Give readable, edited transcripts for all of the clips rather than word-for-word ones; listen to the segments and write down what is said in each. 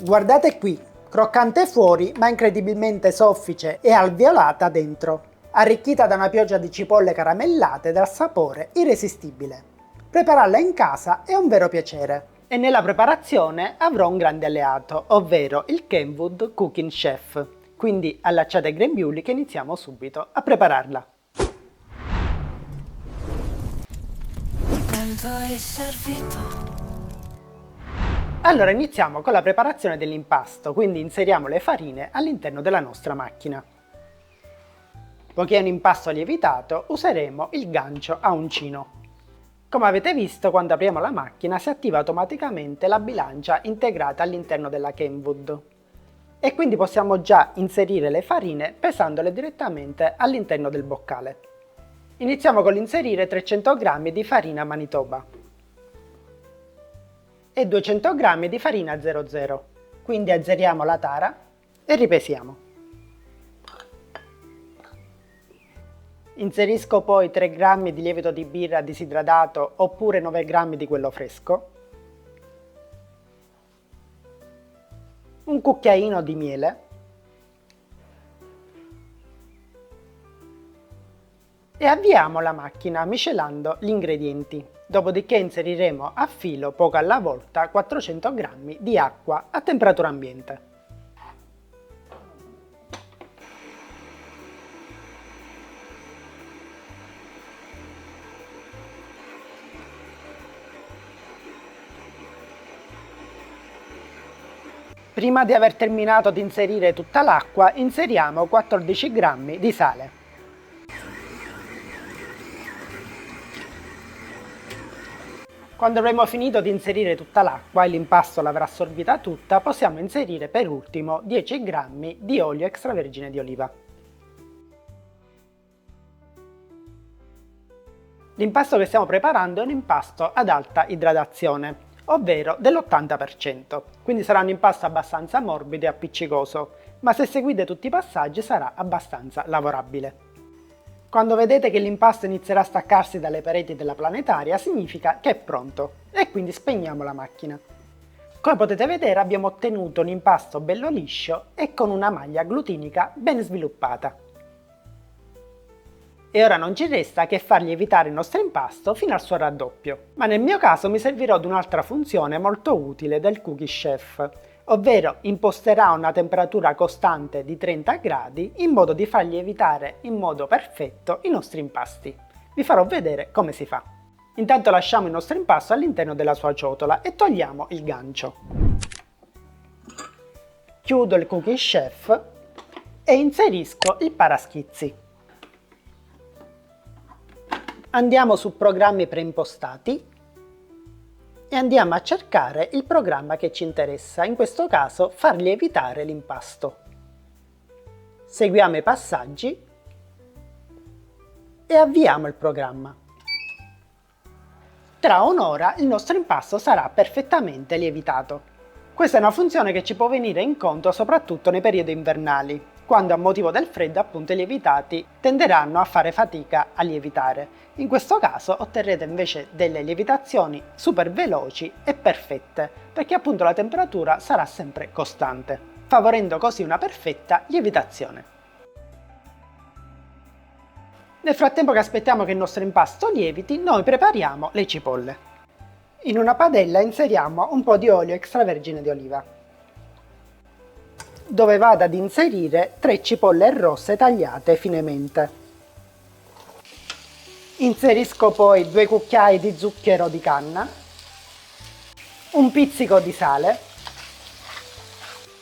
Guardate qui, croccante fuori ma incredibilmente soffice e alveolata dentro, arricchita da una pioggia di cipolle caramellate dal sapore irresistibile. Prepararla in casa è un vero piacere e nella preparazione avrò un grande alleato, ovvero il Kenwood Cooking Chef. Quindi allacciate ai grembiuli che iniziamo subito a prepararla. Allora iniziamo con la preparazione dell'impasto, quindi inseriamo le farine all'interno della nostra macchina. Poiché è un impasto lievitato, useremo il gancio a uncino. Come avete visto, quando apriamo la macchina si attiva automaticamente la bilancia integrata all'interno della Kenwood. E quindi possiamo già inserire le farine pesandole direttamente all'interno del boccale. Iniziamo con l'inserire 300 g di farina Manitoba e 200 g di farina 00. Quindi azzeriamo la tara e ripesiamo. Inserisco poi 3 g di lievito di birra disidratato oppure 9 g di quello fresco, un cucchiaino di miele e avviamo la macchina miscelando gli ingredienti. Dopodiché inseriremo a filo, poco alla volta, 400 g di acqua a temperatura ambiente. Prima di aver terminato di inserire tutta l'acqua, inseriamo 14 g di sale. Quando avremo finito di inserire tutta l'acqua e l'impasto l'avrà assorbita tutta, possiamo inserire per ultimo 10 g di olio extravergine di oliva. L'impasto che stiamo preparando è un impasto ad alta idratazione, ovvero dell'80%, quindi sarà un impasto abbastanza morbido e appiccicoso, ma se seguite tutti i passaggi sarà abbastanza lavorabile. Quando vedete che l'impasto inizierà a staccarsi dalle pareti della planetaria, significa che è pronto e quindi spegniamo la macchina. Come potete vedere abbiamo ottenuto un impasto bello liscio e con una maglia glutinica ben sviluppata. E ora non ci resta che far lievitare il nostro impasto fino al suo raddoppio, ma nel mio caso mi servirò di un'altra funzione molto utile del Cooking Chef, ovvero imposterà una temperatura costante di 30 gradi in modo di far lievitare in modo perfetto i nostri impasti. Vi farò vedere come si fa. Intanto lasciamo il nostro impasto all'interno della sua ciotola e togliamo il gancio. Chiudo il Cooking Chef e inserisco il paraschizzi. Andiamo su programmi preimpostati e andiamo a cercare il programma che ci interessa, in questo caso far lievitare l'impasto. Seguiamo i passaggi e avviamo il programma. Tra un'ora il nostro impasto sarà perfettamente lievitato. Questa è una funzione che ci può venire incontro soprattutto nei periodi invernali, quando a motivo del freddo appunto i lievitati tenderanno a fare fatica a lievitare. In questo caso otterrete invece delle lievitazioni super veloci e perfette, perché appunto la temperatura sarà sempre costante, favorendo così una perfetta lievitazione. Nel frattempo che aspettiamo che il nostro impasto lieviti, noi prepariamo le cipolle. In una padella inseriamo un po' di olio extravergine di oliva, dove vado ad inserire 3 cipolle rosse tagliate finemente. Inserisco poi 2 cucchiai di zucchero di canna, un pizzico di sale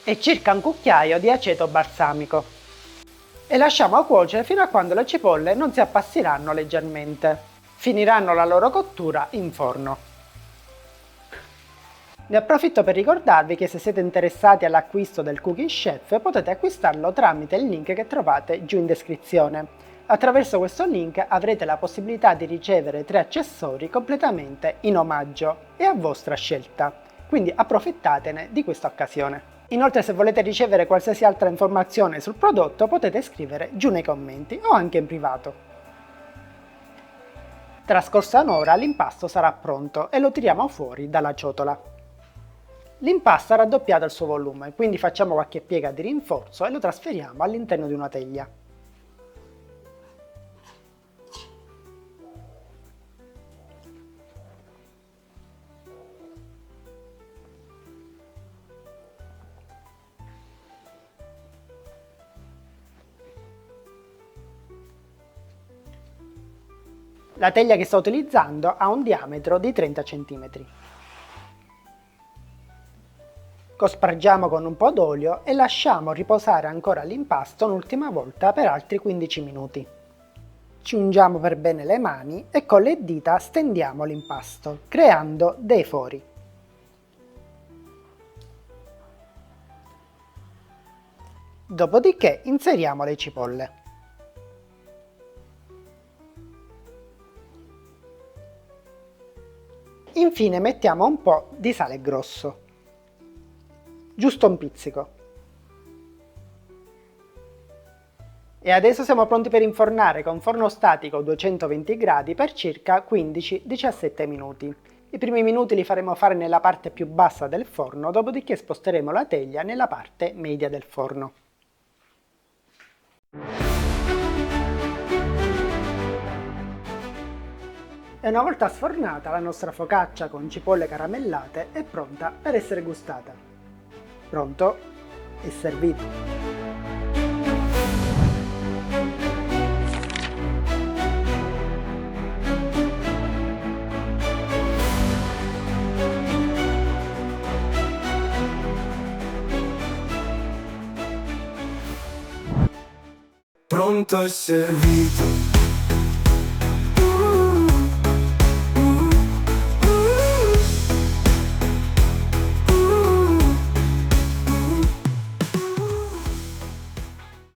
e circa un cucchiaio di aceto balsamico e lasciamo cuocere fino a quando le cipolle non si appassiranno leggermente. Finiranno la loro cottura in forno. Ne approfitto per ricordarvi che se siete interessati all'acquisto del Cooking Chef potete acquistarlo tramite il link che trovate giù in descrizione. Attraverso questo link avrete la possibilità di ricevere 3 accessori completamente in omaggio e a vostra scelta, quindi approfittatene di questa occasione. Inoltre se volete ricevere qualsiasi altra informazione sul prodotto potete scrivere giù nei commenti o anche in privato. Trascorsa un'ora l'impasto sarà pronto e lo tiriamo fuori dalla ciotola. L'impasto ha raddoppiato il suo volume, quindi facciamo qualche piega di rinforzo e lo trasferiamo all'interno di una teglia. La teglia che sto utilizzando ha un diametro di 30 cm. Cospargiamo con un po' d'olio e lasciamo riposare ancora l'impasto un'ultima volta per altri 15 minuti. Ci ungiamo per bene le mani e con le dita stendiamo l'impasto, creando dei fori. Dopodiché inseriamo le cipolle. Infine mettiamo un po' di sale grosso, giusto un pizzico. E adesso siamo pronti per infornare con forno statico 220 gradi per circa 15-17 minuti. I primi minuti li faremo fare nella parte più bassa del forno, dopodiché sposteremo la teglia nella parte media del forno. E una volta sfornata, la nostra focaccia con cipolle caramellate è pronta per essere gustata. Pronto e servito! Pronto e servito.